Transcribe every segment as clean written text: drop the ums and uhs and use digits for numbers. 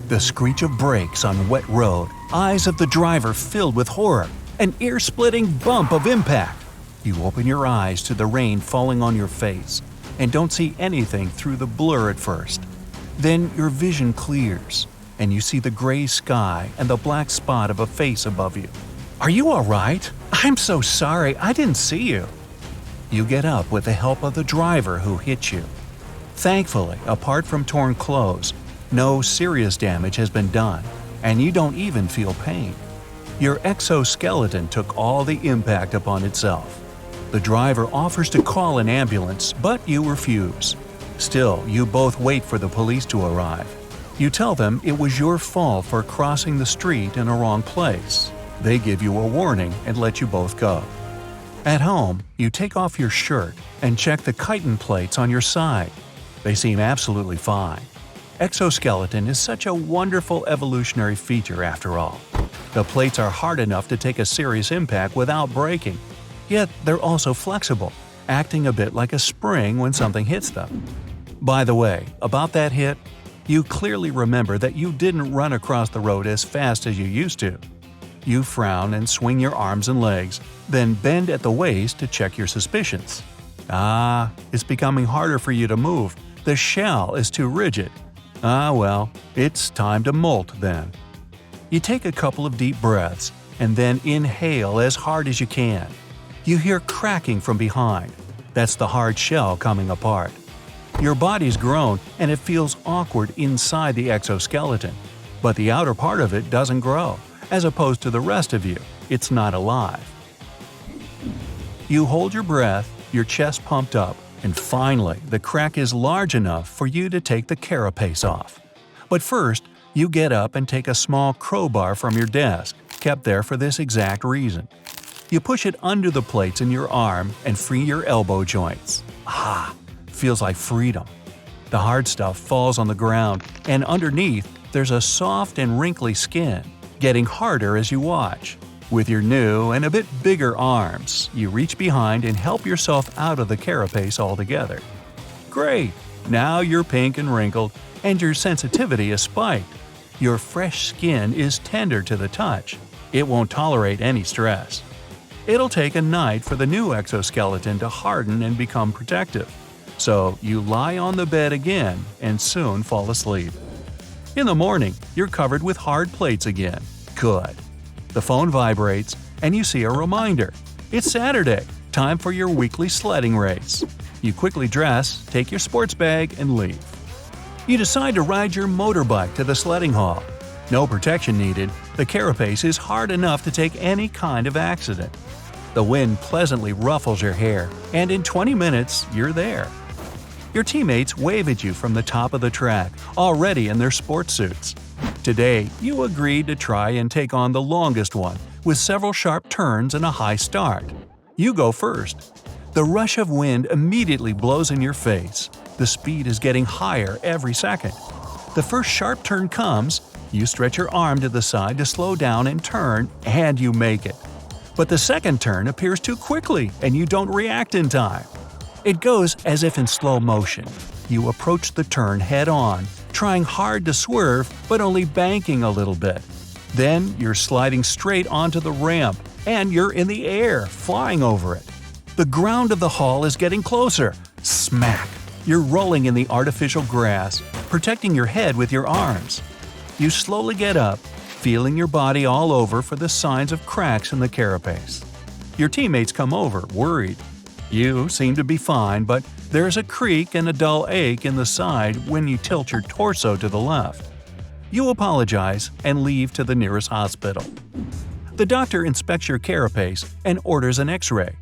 The screech of brakes on wet road, eyes of the driver filled with horror, an ear-splitting bump of impact. You open your eyes to the rain falling on your face and don't see anything through the blur at first. Then your vision clears, and you see the gray sky and the black spot of a face above you. "Are you all right? I'm so sorry, I didn't see you." You get up with the help of the driver who hit you. Thankfully, apart from torn clothes, no serious damage has been done, and you don't even feel pain. Your exoskeleton took all the impact upon itself. The driver offers to call an ambulance, but you refuse. Still, you both wait for the police to arrive. You tell them it was your fault for crossing the street in a wrong place. They give you a warning and let you both go. At home, you take off your shirt and check the chitin plates on your side. They seem absolutely fine. Exoskeleton is such a wonderful evolutionary feature after all. The plates are hard enough to take a serious impact without breaking, yet they're also flexible, acting a bit like a spring when something hits them. By the way, about that hit, you clearly remember that you didn't run across the road as fast as you used to. You frown and swing your arms and legs, then bend at the waist to check your suspicions. It's becoming harder for you to move. The shell is too rigid. Well, it's time to molt then. You take a couple of deep breaths and then inhale as hard as you can. You hear cracking from behind. That's the hard shell coming apart. Your body's grown and it feels awkward inside the exoskeleton, but the outer part of it doesn't grow, as opposed to the rest of you. It's not alive. You hold your breath, your chest pumped up, and finally the crack is large enough for you to take the carapace off. But first, you get up and take a small crowbar from your desk, kept there for this exact reason. You push it under the plates in your arm and free your elbow joints. Feels like freedom. The hard stuff falls on the ground, and underneath there's a soft and wrinkly skin, getting harder as you watch. With your new and a bit bigger arms, you reach behind and help yourself out of the carapace altogether. Great! Now you're pink and wrinkled, and your sensitivity is spiked. Your fresh skin is tender to the touch. It won't tolerate any stress. It'll take a night for the new exoskeleton to harden and become protective. So you lie on the bed again and soon fall asleep. In the morning, you're covered with hard plates again. Good. The phone vibrates, and you see a reminder. It's Saturday, time for your weekly sledding race. You quickly dress, take your sports bag, and leave. You decide to ride your motorbike to the sledding hall. No protection needed, the carapace is hard enough to take any kind of accident. The wind pleasantly ruffles your hair, and in 20 minutes, you're there. Your teammates wave at you from the top of the track, already in their sports suits. Today, you agreed to try and take on the longest one, with several sharp turns and a high start. You go first. The rush of wind immediately blows in your face. The speed is getting higher every second. The first sharp turn comes, you stretch your arm to the side to slow down and turn, and you make it. But the second turn appears too quickly, and you don't react in time. It goes as if in slow motion. You approach the turn head-on, trying hard to swerve but only banking a little bit. Then you're sliding straight onto the ramp, and you're in the air, flying over it. The ground of the hall is getting closer. Smack! You're rolling in the artificial grass, protecting your head with your arms. You slowly get up, feeling your body all over for the signs of cracks in the carapace. Your teammates come over, worried. You seem to be fine, but there's a creak and a dull ache in the side when you tilt your torso to the left. You apologize and leave to the nearest hospital. The doctor inspects your carapace and orders an X-ray.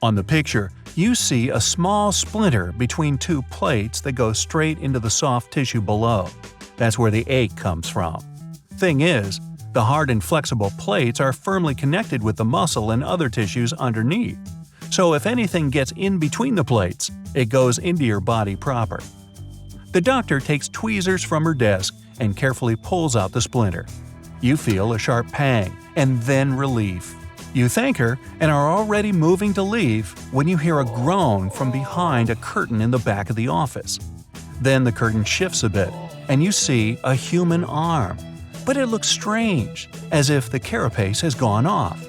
On the picture, you see a small splinter between two plates that go straight into the soft tissue below. That's where the ache comes from. Thing is, the hard and flexible plates are firmly connected with the muscle and other tissues underneath. So if anything gets in between the plates, it goes into your body proper. The doctor takes tweezers from her desk and carefully pulls out the splinter. You feel a sharp pang, and then relief. You thank her and are already moving to leave when you hear a groan from behind a curtain in the back of the office. Then the curtain shifts a bit, and you see a human arm. But it looks strange, as if the carapace has gone off.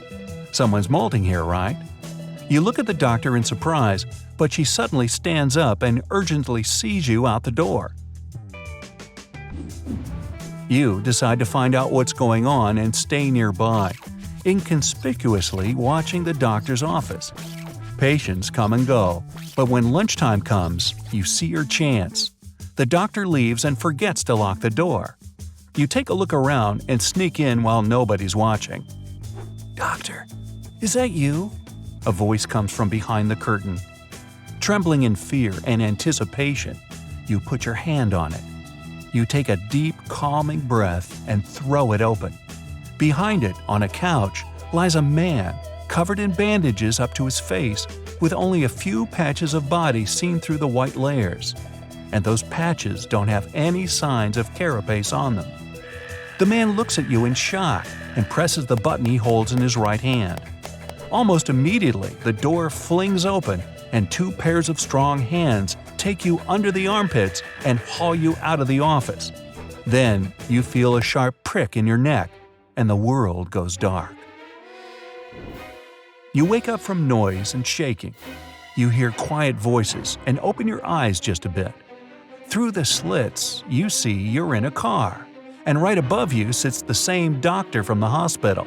Someone's molting here, right? You look at the doctor in surprise, but she suddenly stands up and urgently sees you out the door. You decide to find out what's going on and stay nearby, inconspicuously watching the doctor's office. Patients come and go, but when lunchtime comes, you see your chance. The doctor leaves and forgets to lock the door. You take a look around and sneak in while nobody's watching. "Doctor, is that you?" A voice comes from behind the curtain. Trembling in fear and anticipation, you put your hand on it. You take a deep, calming breath and throw it open. Behind it, on a couch, lies a man, covered in bandages up to his face, with only a few patches of body seen through the white layers. And those patches don't have any signs of carapace on them. The man looks at you in shock and presses the button he holds in his right hand. Almost immediately, the door flings open and two pairs of strong hands take you under the armpits and haul you out of the office. Then you feel a sharp prick in your neck, and the world goes dark. You wake up from noise and shaking. You hear quiet voices and open your eyes just a bit. Through the slits, you see you're in a car, and right above you sits the same doctor from the hospital.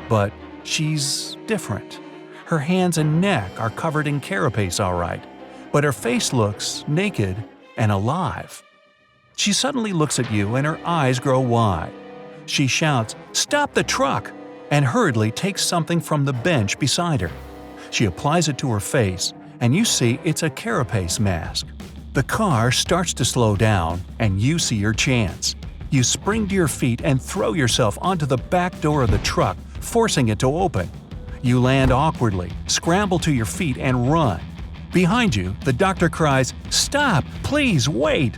But she's different. Her hands and neck are covered in carapace all right, but her face looks naked and alive. She suddenly looks at you and her eyes grow wide. She shouts, "Stop the truck!" and hurriedly takes something from the bench beside her. She applies it to her face, and you see it's a carapace mask. The car starts to slow down, and you see your chance. You spring to your feet and throw yourself onto the back door of the truck, forcing it to open. You land awkwardly, scramble to your feet, and run. Behind you, the doctor cries, "Stop! Please, wait!"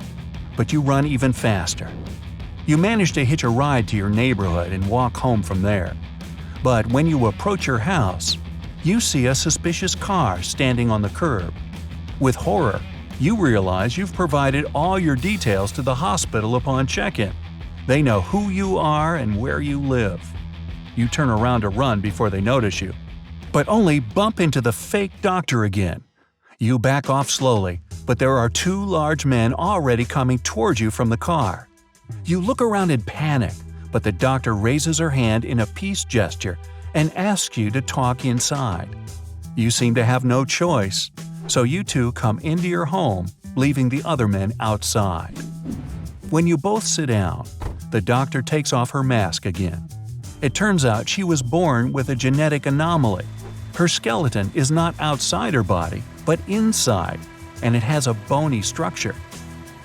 But you run even faster. You manage to hitch a ride to your neighborhood and walk home from there. But when you approach your house, you see a suspicious car standing on the curb. With horror, you realize you've provided all your details to the hospital upon check-in. They know who you are and where you live. You turn around to run before they notice you, but only bump into the fake doctor again. You back off slowly, but there are two large men already coming towards you from the car. You look around in panic, but the doctor raises her hand in a peace gesture and asks you to talk inside. You seem to have no choice, so you two come into your home, leaving the other men outside. When you both sit down, the doctor takes off her mask again. It turns out she was born with a genetic anomaly. Her skeleton is not outside her body, but inside, and it has a bony structure.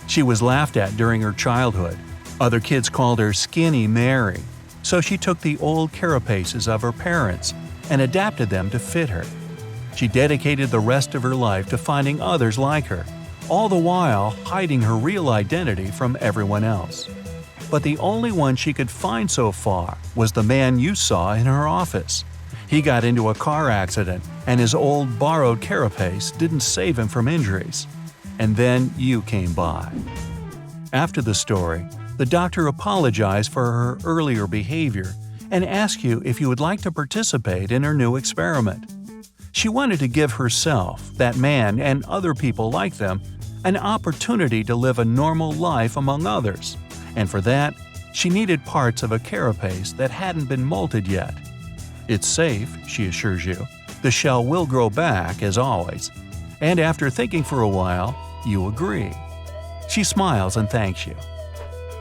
She was laughed at during her childhood. Other kids called her Skinny Mary, so she took the old carapaces of her parents and adapted them to fit her. She dedicated the rest of her life to finding others like her, all the while hiding her real identity from everyone else. But the only one she could find so far was the man you saw in her office. He got into a car accident, and his old borrowed carapace didn't save him from injuries. And then you came by. After the story, the doctor apologized for her earlier behavior and asked you if you would like to participate in her new experiment. She wanted to give herself, that man, and other people like them an opportunity to live a normal life among others, and for that, she needed parts of a carapace that hadn't been molted yet. It's safe, she assures you. The shell will grow back, as always. And after thinking for a while, you agree. She smiles and thanks you.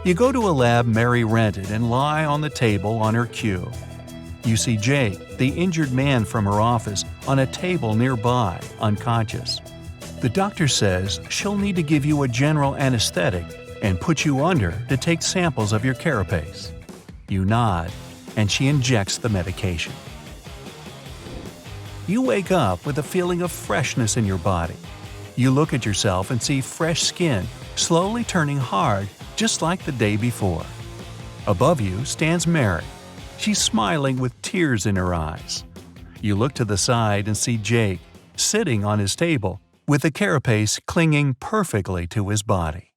You go to a lab Mary rented and lie on the table on her cue. You see Jake, the injured man from her office, on a table nearby, unconscious. The doctor says she'll need to give you a general anesthetic and put you under to take samples of your carapace. You nod, and she injects the medication. You wake up with a feeling of freshness in your body. You look at yourself and see fresh skin slowly turning hard, just like the day before. Above you stands Mary. She's smiling with tears in her eyes. You look to the side and see Jake, sitting on his table, with the carapace clinging perfectly to his body.